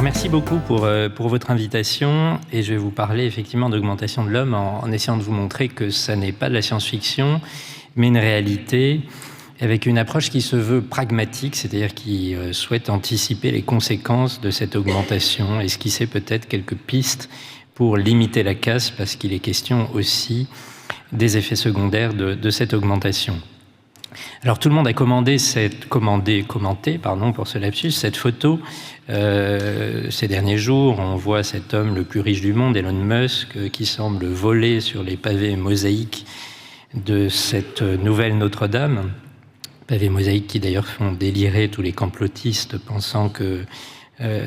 merci beaucoup pour votre invitation et je vais vous parler effectivement d'augmentation de l'homme en essayant de vous montrer que ça n'est pas de la science-fiction, mais une réalité avec une approche qui se veut pragmatique, c'est-à-dire qui souhaite anticiper les conséquences de cette augmentation, esquisser peut-être quelques pistes pour limiter la casse, parce qu'il est question aussi des effets secondaires de cette augmentation. Alors tout le monde a commenté pour ce lapsus, cette photo. Ces derniers jours, on voit cet homme le plus riche du monde, Elon Musk, qui semble voler sur les pavés mosaïques de cette nouvelle Notre-Dame. Pavés mosaïques qui d'ailleurs font délirer tous les complotistes pensant que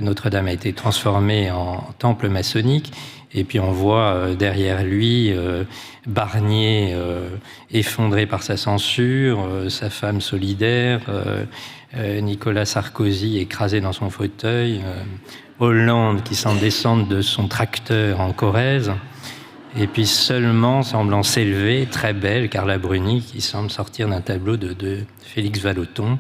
Notre-Dame a été transformée en temple maçonnique. Et puis on voit derrière lui Barnier effondré par sa censure, sa femme solidaire, Nicolas Sarkozy écrasé dans son fauteuil, Hollande qui semble descendre de son tracteur en Corrèze, et puis seulement semblant s'élever, très belle, Carla Bruni qui semble sortir d'un tableau de Félix Vallotton.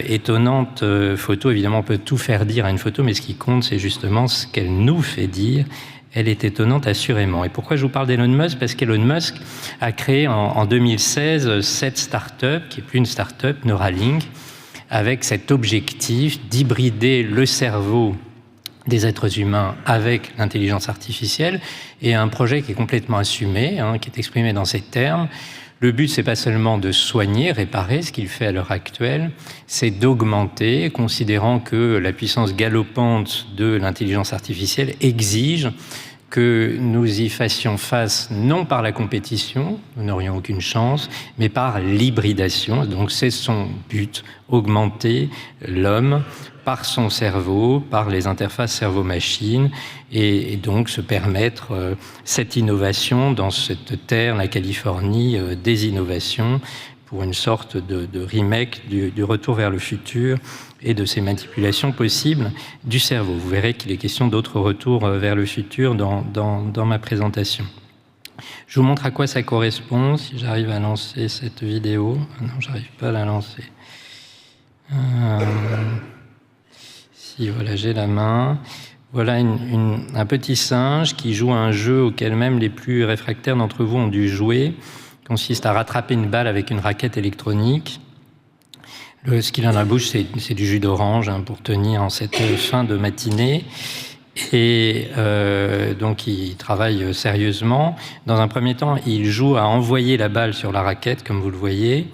Étonnante photo, évidemment on peut tout faire dire à une photo, mais ce qui compte c'est justement ce qu'elle nous fait dire. Elle est étonnante assurément. Et pourquoi je vous parle d'Elon Musk? Parce qu'Elon Musk a créé en 2016 cette start-up, qui est plus une start-up, Neuralink, avec cet objectif d'hybrider le cerveau des êtres humains avec l'intelligence artificielle, et un projet qui est complètement assumé, qui est exprimé dans ces termes. Le but, c'est pas seulement de soigner, réparer, ce qu'il fait à l'heure actuelle, c'est d'augmenter, considérant que la puissance galopante de l'intelligence artificielle exige que nous y fassions face, non par la compétition, nous n'aurions aucune chance, mais par l'hybridation. Donc c'est son but, augmenter l'homme par son cerveau, par les interfaces cerveau-machine, et donc se permettre cette innovation dans cette terre, la Californie, des innovations, pour une sorte de remake du Retour vers le futur et de ces manipulations possibles du cerveau. Vous verrez qu'il est question d'autres retours vers le futur dans ma présentation. Je vous montre à quoi ça correspond, si j'arrive à lancer cette vidéo. Non, j'arrive pas à la lancer. Si, voilà, j'ai la main. Voilà un petit singe qui joue à un jeu auquel même les plus réfractaires d'entre vous ont dû jouer. Il consiste à rattraper une balle avec une raquette électronique. Ce qu'il a dans la bouche, c'est du jus d'orange pour tenir en cette fin de matinée. Et donc, il travaille sérieusement. Dans un premier temps, il joue à envoyer la balle sur la raquette, comme vous le voyez.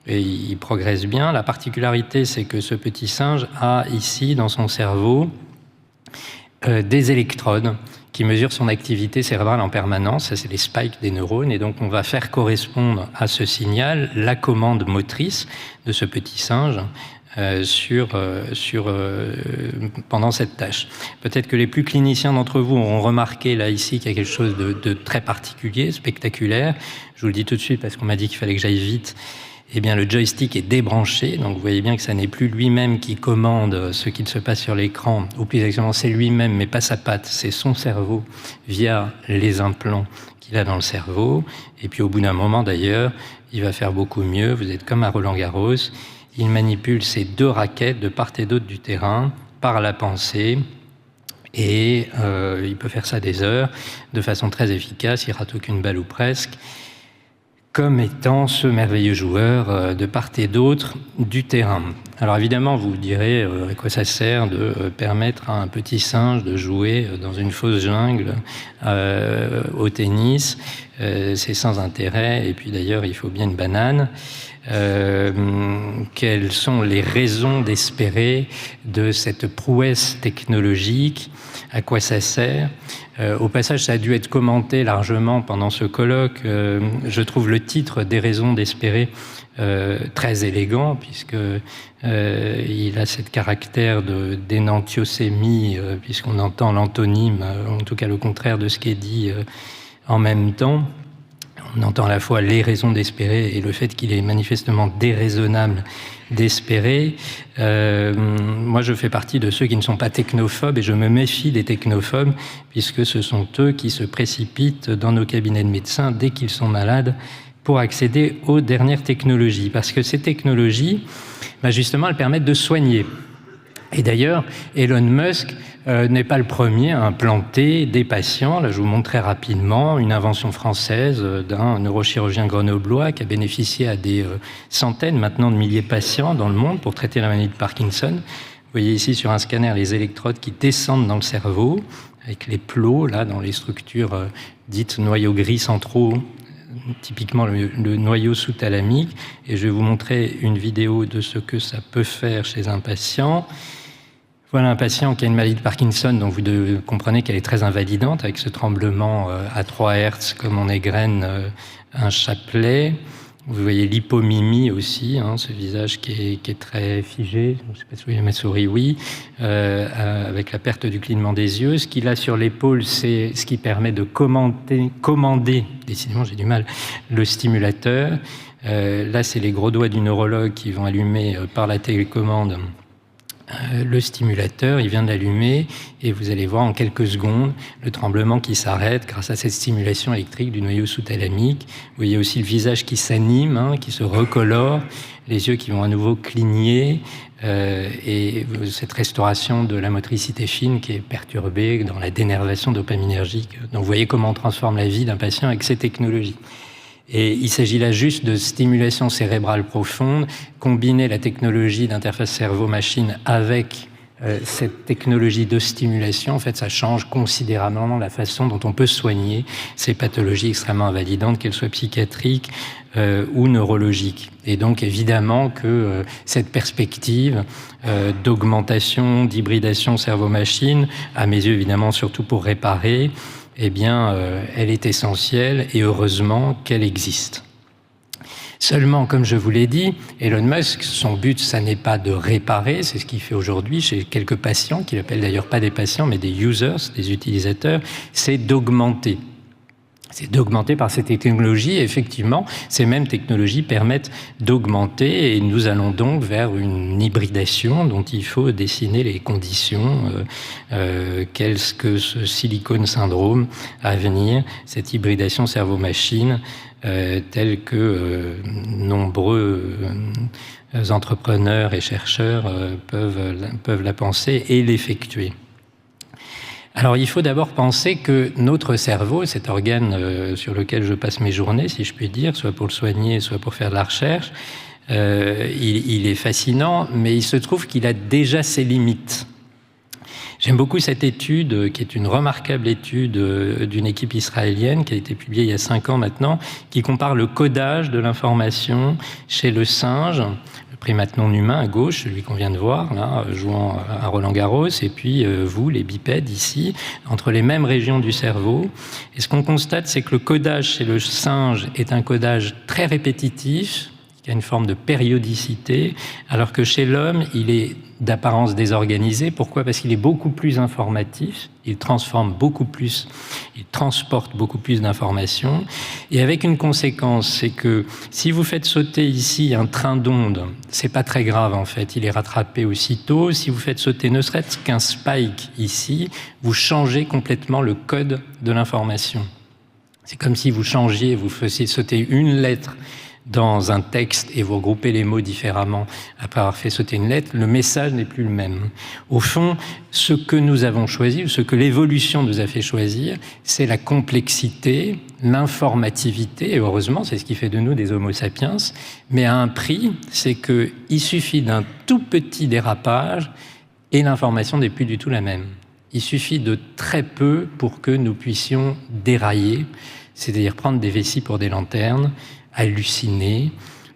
Et il progresse bien. La particularité, c'est que ce petit singe a ici, dans son cerveau, des électrodes qui mesurent son activité cérébrale en permanence. Ça, c'est les spikes des neurones. Et donc, on va faire correspondre à ce signal la commande motrice de ce petit singe pendant cette tâche. Peut-être que les plus cliniciens d'entre vous auront remarqué là, ici, qu'il y a quelque chose de très particulier, spectaculaire. Je vous le dis tout de suite parce qu'on m'a dit qu'il fallait que j'aille vite. Eh bien, le joystick est débranché, donc vous voyez bien que ça n'est plus lui-même qui commande ce qu'il se passe sur l'écran, ou plus exactement, c'est lui-même, mais pas sa patte, c'est son cerveau, via les implants qu'il a dans le cerveau. Et puis, au bout d'un moment, d'ailleurs, il va faire beaucoup mieux. Vous êtes comme à Roland-Garros. Il manipule ces deux raquettes de part et d'autre du terrain par la pensée. Et il peut faire ça des heures, de façon très efficace. Il rate aucune balle ou presque, comme étant ce merveilleux joueur de part et d'autre du terrain. Alors évidemment, vous direz à quoi ça sert de permettre à un petit singe de jouer dans une fausse jungle au tennis. C'est sans intérêt, et puis d'ailleurs, il faut bien une banane. Quelles sont les raisons d'espérer de cette prouesse technologique? À quoi ça sert? Au passage, ça a dû être commenté largement pendant ce colloque. Je trouve le titre des raisons d'espérer très élégant, puisque il a cette caractère d'énantiosémie, puisqu'on entend l'antonyme, en tout cas le contraire de ce qui est dit en même temps. On entend à la fois les raisons d'espérer et le fait qu'il est manifestement déraisonnable d'espérer. Moi, je fais partie de ceux qui ne sont pas technophobes et je me méfie des technophobes puisque ce sont eux qui se précipitent dans nos cabinets de médecins dès qu'ils sont malades pour accéder aux dernières technologies. Parce que ces technologies, justement, elles permettent de soigner. Et d'ailleurs, Elon Musk n'est pas le premier à implanter des patients. Là, je vous montre très rapidement une invention française d'un neurochirurgien grenoblois qui a bénéficié à des centaines, maintenant de milliers de patients dans le monde pour traiter la maladie de Parkinson. Vous voyez ici sur un scanner les électrodes qui descendent dans le cerveau, avec les plots, là, dans les structures dites noyaux gris centraux, typiquement le noyau sous-thalamique. Et je vais vous montrer une vidéo de ce que ça peut faire chez un patient. Voilà un patient qui a une maladie de Parkinson, dont vous comprenez qu'elle est très invalidante, avec ce tremblement à 3 Hz, comme on égrène un chapelet. Vous voyez l'hypomimie aussi, hein, ce visage qui est très figé, je ne sais pas si vous voyez ma souris, oui, avec la perte du clignement des yeux. Ce qu'il a sur l'épaule, c'est ce qui permet de commander, décidément j'ai du mal, le stimulateur. Là, c'est les gros doigts du neurologue qui vont allumer par la télécommande le stimulateur, il vient d'allumer et vous allez voir en quelques secondes le tremblement qui s'arrête grâce à cette stimulation électrique du noyau sous-thalamique. Vous voyez aussi le visage qui s'anime, hein, qui se recolore, les yeux qui vont à nouveau cligner et cette restauration de la motricité fine qui est perturbée dans la dénervation dopaminergique. Donc vous voyez comment on transforme la vie d'un patient avec ces technologies. Et il s'agit là juste de stimulation cérébrale profonde, combiner la technologie d'interface cerveau-machine avec cette technologie de stimulation. En fait, ça change considérablement la façon dont on peut soigner ces pathologies extrêmement invalidantes, qu'elles soient psychiatriques ou neurologiques. Et donc, évidemment que cette perspective d'augmentation, d'hybridation cerveau-machine, à mes yeux, évidemment, surtout pour réparer, eh bien, elle est essentielle et heureusement qu'elle existe. Seulement, comme je vous l'ai dit, Elon Musk, son but, ça n'est pas de réparer, c'est ce qu'il fait aujourd'hui chez quelques patients, qu'il appelle d'ailleurs pas des patients, mais des users, des utilisateurs, c'est d'augmenter. C'est d'augmenter par ces technologies. Et effectivement, ces mêmes technologies permettent d'augmenter et nous allons donc vers une hybridation dont il faut dessiner les conditions. Qu'est-ce que ce silicone syndrome à venir, cette hybridation cerveau-machine telle que nombreux entrepreneurs et chercheurs peuvent la penser et l'effectuer. Alors, il faut d'abord penser que notre cerveau, cet organe sur lequel je passe mes journées, si je puis dire, soit pour le soigner, soit pour faire de la recherche, il est fascinant, mais il se trouve qu'il a déjà ses limites. J'aime beaucoup cette étude, qui est une remarquable étude d'une équipe israélienne, qui a été publiée il y a 5 ans maintenant, qui compare le codage de l'information chez le singe, primate non humain à gauche, celui qu'on vient de voir, là, jouant à Roland-Garros, et puis vous, les bipèdes, ici, entre les mêmes régions du cerveau. Et ce qu'on constate, c'est que le codage chez le singe est un codage très répétitif, qui a une forme de périodicité, alors que chez l'homme, il est d'apparence désorganisé. Pourquoi ? Parce qu'il est beaucoup plus informatif, il transforme beaucoup plus, il transporte beaucoup plus d'informations, et avec une conséquence, c'est que si vous faites sauter ici un train d'ondes, c'est pas très grave en fait, il est rattrapé aussitôt. Si vous faites sauter ne serait-ce qu'un spike ici, vous changez complètement le code de l'information. C'est comme si vous changiez, vous faisiez sauter une lettre dans un texte et vous regroupez les mots différemment après avoir fait sauter une lettre, le message n'est plus le même. Au fond, ce que nous avons choisi, ou ce que l'évolution nous a fait choisir, c'est la complexité, l'informativité, et heureusement, c'est ce qui fait de nous des homo sapiens, mais à un prix, c'est qu'il suffit d'un tout petit dérapage et l'information n'est plus du tout la même. Il suffit de très peu pour que nous puissions dérailler, c'est-à-dire prendre des vessies pour des lanternes, halluciner,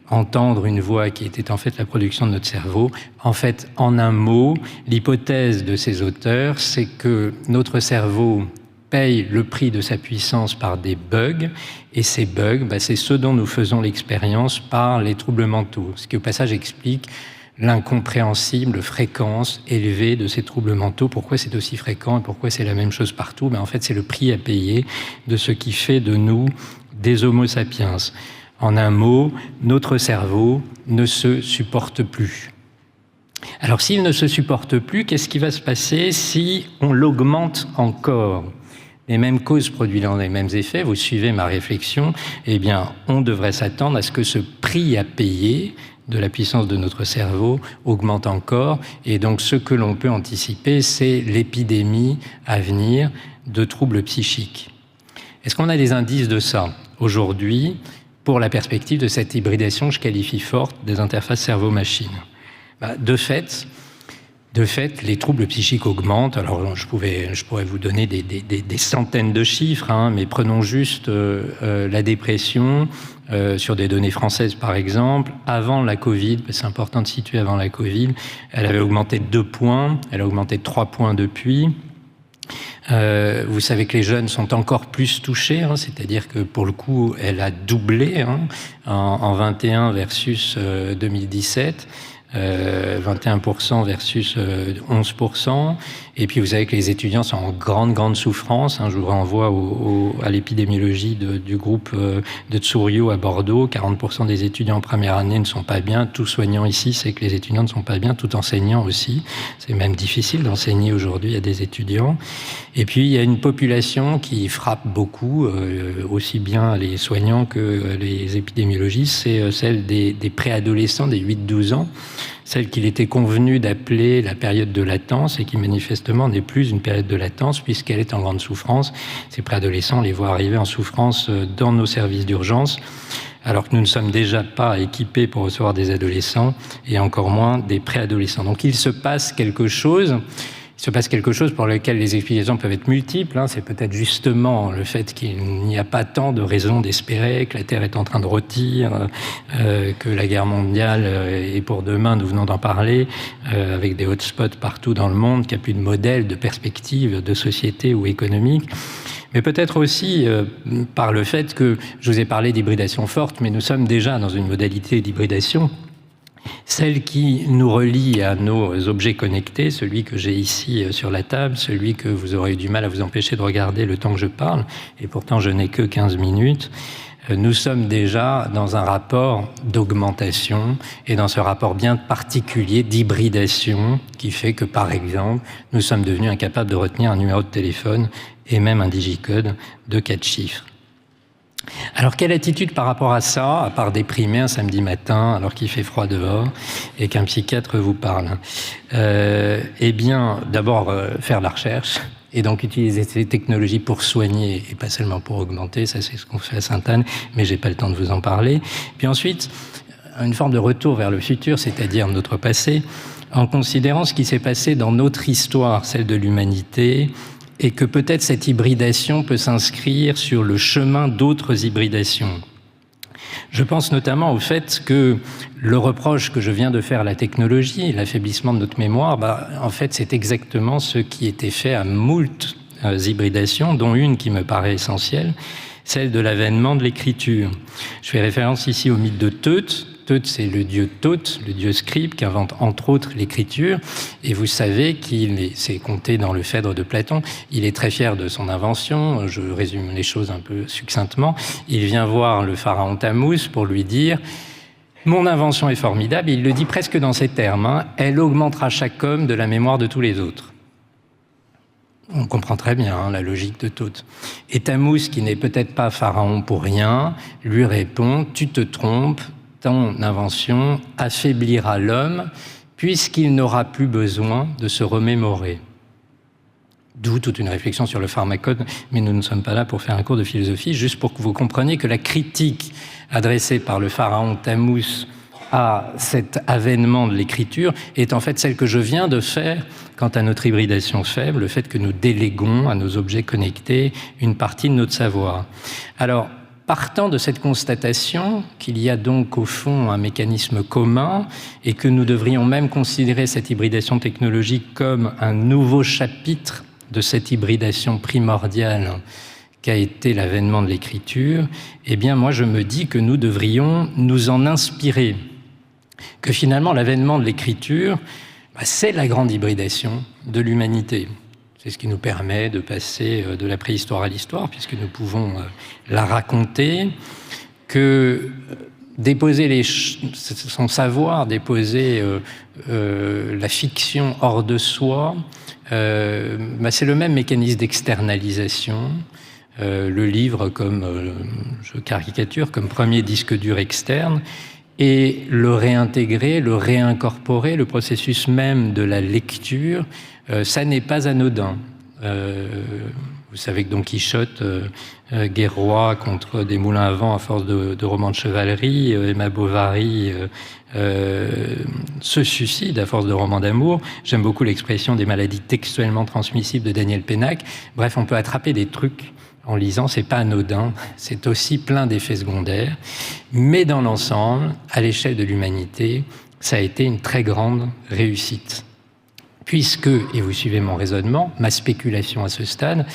entendre une voix qui était en fait la production de notre cerveau. En fait, en un mot, l'hypothèse de ces auteurs, c'est que notre cerveau paye le prix de sa puissance par des bugs, et ces bugs, c'est ce dont nous faisons l'expérience par les troubles mentaux, ce qui au passage explique l'incompréhensible fréquence élevée de ces troubles mentaux. Pourquoi c'est aussi fréquent et pourquoi c'est la même chose partout ? En fait, c'est le prix à payer de ce qui fait de nous des homo sapiens. En un mot, notre cerveau ne se supporte plus. Alors, s'il ne se supporte plus, qu'est-ce qui va se passer si on l'augmente encore ? Les mêmes causes produisant les mêmes effets, vous suivez ma réflexion, eh bien, on devrait s'attendre à ce que ce prix à payer de la puissance de notre cerveau augmente encore. Et donc, ce que l'on peut anticiper, c'est l'épidémie à venir de troubles psychiques. Est-ce qu'on a des indices de ça aujourd'hui pour la perspective de cette hybridation que je qualifie forte des interfaces cerveau-machine? De fait, les troubles psychiques augmentent. Alors, je pourrais vous donner des centaines de chiffres, mais prenons juste la dépression sur des données françaises, par exemple. Avant la Covid, c'est important de situer avant la Covid, elle avait augmenté de 2 points, elle a augmenté de 3 points depuis. Vous savez que les jeunes sont encore plus touchés, c'est-à-dire que pour le coup, elle a doublé en 21 versus 2017. 21% versus 11%. Et puis vous savez que les étudiants sont en grande souffrance. Je vous renvoie à l'épidémiologie du groupe de Tsourio à Bordeaux. 40% des étudiants en première année ne sont pas bien. Tout soignant ici sait que les étudiants ne sont pas bien, tout enseignant aussi. C'est même difficile d'enseigner aujourd'hui à des étudiants. Et puis il y a une population qui frappe beaucoup, aussi bien les soignants que les épidémiologistes, c'est celle des préadolescents, des 8-12 ans. Celle qu'il était convenu d'appeler la période de latence et qui manifestement n'est plus une période de latence puisqu'elle est en grande souffrance. Ces préadolescents, on les voit arriver en souffrance dans nos services d'urgence, alors que nous ne sommes déjà pas équipés pour recevoir des adolescents et encore moins des préadolescents. Donc il se passe quelque chose. Il se passe quelque chose pour lequel les explications peuvent être multiples. C'est peut-être justement le fait qu'il n'y a pas tant de raisons d'espérer que la Terre est en train de rôtir, que la guerre mondiale est pour demain, nous venons d'en parler, avec des hotspots partout dans le monde, qu'il n'y a plus de modèle, de perspective de société ou économique. Mais peut-être aussi par le fait que, je vous ai parlé d'hybridation forte, mais nous sommes déjà dans une modalité d'hybridation, celle qui nous relie à nos objets connectés, celui que j'ai ici sur la table, celui que vous aurez eu du mal à vous empêcher de regarder le temps que je parle, et pourtant je n'ai que 15 minutes, nous sommes déjà dans un rapport d'augmentation, et dans ce rapport bien particulier d'hybridation, qui fait que, par exemple, nous sommes devenus incapables de retenir un numéro de téléphone, et même un digicode de 4 chiffres. Alors, quelle attitude par rapport à ça, à part déprimer un samedi matin alors qu'il fait froid dehors et qu'un psychiatre vous parle? Eh bien, d'abord, faire de la recherche et donc utiliser ces technologies pour soigner et pas seulement pour augmenter. Ça, c'est ce qu'on fait à Sainte-Anne, mais j'ai pas le temps de vous en parler. Puis ensuite, une forme de retour vers le futur, c'est-à-dire notre passé, en considérant ce qui s'est passé dans notre histoire, celle de l'humanité, et que peut-être cette hybridation peut s'inscrire sur le chemin d'autres hybridations. Je pense notamment au fait que le reproche que je viens de faire à la technologie, l'affaiblissement de notre mémoire, en fait, c'est exactement ce qui était fait à moult hybridations, dont une qui me paraît essentielle, celle de l'avènement de l'écriture. Je fais référence ici au mythe de Thoth. Thoth, c'est le dieu Thoth, le dieu scribe, qui invente entre autres l'écriture. Et vous savez c'est compté dans le Phèdre de Platon, il est très fier de son invention. Je résume les choses un peu succinctement. Il vient voir le pharaon Tammuz pour lui dire « Mon invention est formidable », il le dit presque dans ces termes, elle augmentera chaque homme de la mémoire de tous les autres. On comprend très bien la logique de Thoth. Et Tammuz, qui n'est peut-être pas pharaon pour rien, lui répond « Tu te trompes, ton invention affaiblira l'homme puisqu'il n'aura plus besoin de se remémorer. » D'où toute une réflexion sur le pharmacone, mais nous ne sommes pas là pour faire un cours de philosophie, juste pour que vous compreniez que la critique adressée par le pharaon Tammuz à cet avènement de l'écriture est en fait celle que je viens de faire quant à notre hybridation faible, le fait que nous déléguons à nos objets connectés une partie de notre savoir. Alors, partant de cette constatation qu'il y a donc au fond un mécanisme commun et que nous devrions même considérer cette hybridation technologique comme un nouveau chapitre de cette hybridation primordiale qu'a été l'avènement de l'écriture, eh bien moi je me dis que nous devrions nous en inspirer, que finalement l'avènement de l'écriture, c'est la grande hybridation de l'humanité. C'est ce qui nous permet de passer de la préhistoire à l'histoire, puisque nous pouvons la raconter, que déposer son savoir, déposer la fiction hors de soi, c'est le même mécanisme d'externalisation. Le livre, comme je caricature, comme premier disque dur externe, et le réintégrer, le réincorporer, le processus même de la lecture, ça n'est pas anodin. Vous savez que Don Quichotte guerroie contre des moulins à vent à force de romans de chevalerie, Emma Bovary se suicide à force de romans d'amour. J'aime beaucoup l'expression des maladies textuellement transmissibles de Daniel Pénac. Bref, on peut attraper des trucs en lisant, c'est pas anodin, c'est aussi plein d'effets secondaires, mais dans l'ensemble, à l'échelle de l'humanité, ça a été une très grande réussite. Puisque, et vous suivez mon raisonnement, ma spéculation à ce stade,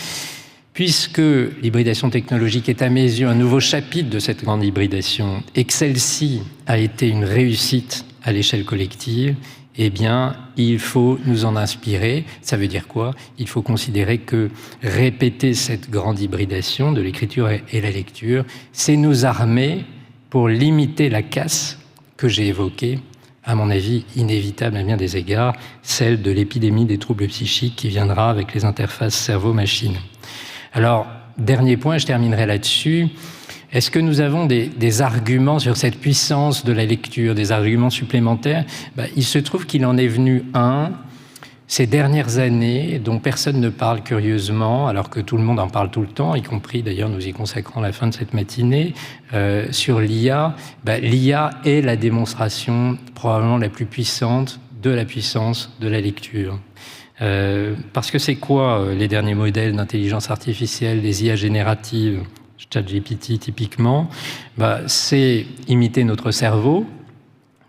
puisque l'hybridation technologique est à mes yeux un nouveau chapitre de cette grande hybridation, et que celle-ci a été une réussite à l'échelle collective, eh bien, il faut nous en inspirer. Ça veut dire quoi? Il faut considérer que répéter cette grande hybridation de l'écriture et la lecture, c'est nous armer pour limiter la casse que j'ai évoquée, à mon avis inévitable à bien des égards, celle de l'épidémie des troubles psychiques qui viendra avec les interfaces cerveau-machine. Alors, dernier point, je terminerai là-dessus. Est-ce que nous avons des arguments sur cette puissance de la lecture, des arguments supplémentaires? Il se trouve qu'il en est venu un ces dernières années dont personne ne parle curieusement, alors que tout le monde en parle tout le temps, y compris d'ailleurs nous y consacrons la fin de cette matinée, sur l'IA. L'IA est la démonstration probablement la plus puissante de la puissance de la lecture. Parce que c'est quoi les derniers modèles d'intelligence artificielle, des IA génératives, ChatGPT typiquement, c'est imiter notre cerveau,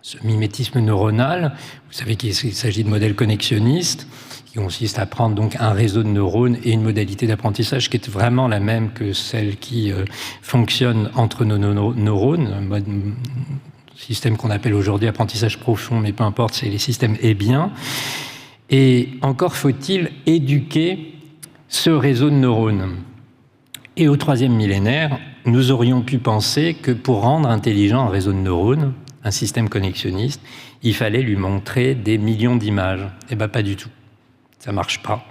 ce mimétisme neuronal. Vous savez qu'il s'agit de modèles connexionnistes qui consistent à prendre donc un réseau de neurones et une modalité d'apprentissage qui est vraiment la même que celle qui fonctionne entre nos neurones, un système qu'on appelle aujourd'hui apprentissage profond, mais peu importe, c'est les systèmes hébiens. Et encore faut-il éduquer ce réseau de neurones. Et au troisième millénaire, nous aurions pu penser que pour rendre intelligent un réseau de neurones, un système connexionniste, il fallait lui montrer des millions d'images. Eh bien, pas du tout. Ça ne marche pas.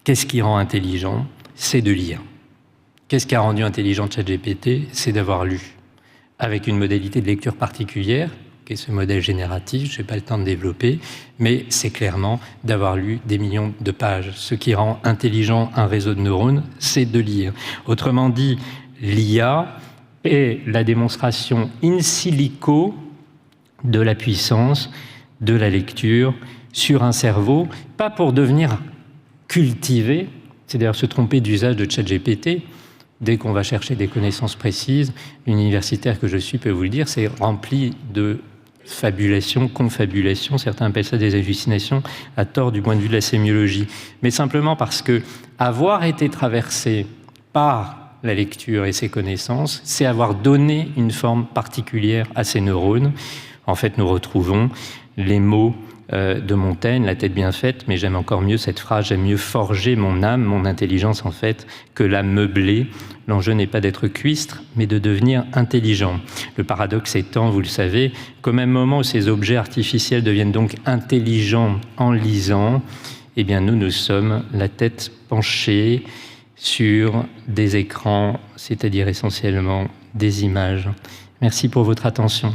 Qu'est-ce qui rend intelligent? C'est de lire. Qu'est-ce qui a rendu intelligent ChatGPT? C'est d'avoir lu. Avec une modalité de lecture particulière, qui est ce modèle génératif, je n'ai pas le temps de développer, mais c'est clairement d'avoir lu des millions de pages. Ce qui rend intelligent un réseau de neurones, c'est de lire. Autrement dit, l'IA est la démonstration in silico de la puissance de la lecture sur un cerveau, pas pour devenir cultivé, c'est d'ailleurs se tromper d'usage de ChatGPT. Dès qu'on va chercher des connaissances précises, l'universitaire que je suis peut vous le dire, c'est rempli de fabulation, confabulation, certains appellent ça des hallucinations, à tort du point de vue de la sémiologie. Mais simplement parce que avoir été traversé par la lecture et ses connaissances, c'est avoir donné une forme particulière à ces neurones. En fait, nous retrouvons les mots de Montaigne, la tête bien faite, mais j'aime encore mieux cette phrase, j'aime mieux forger mon âme, mon intelligence en fait, que la meubler. L'enjeu n'est pas d'être cuistre, mais de devenir intelligent. Le paradoxe étant, vous le savez, qu'au même moment où ces objets artificiels deviennent donc intelligents en lisant, eh bien nous sommes la tête penchée sur des écrans, c'est-à-dire essentiellement des images. Merci pour votre attention.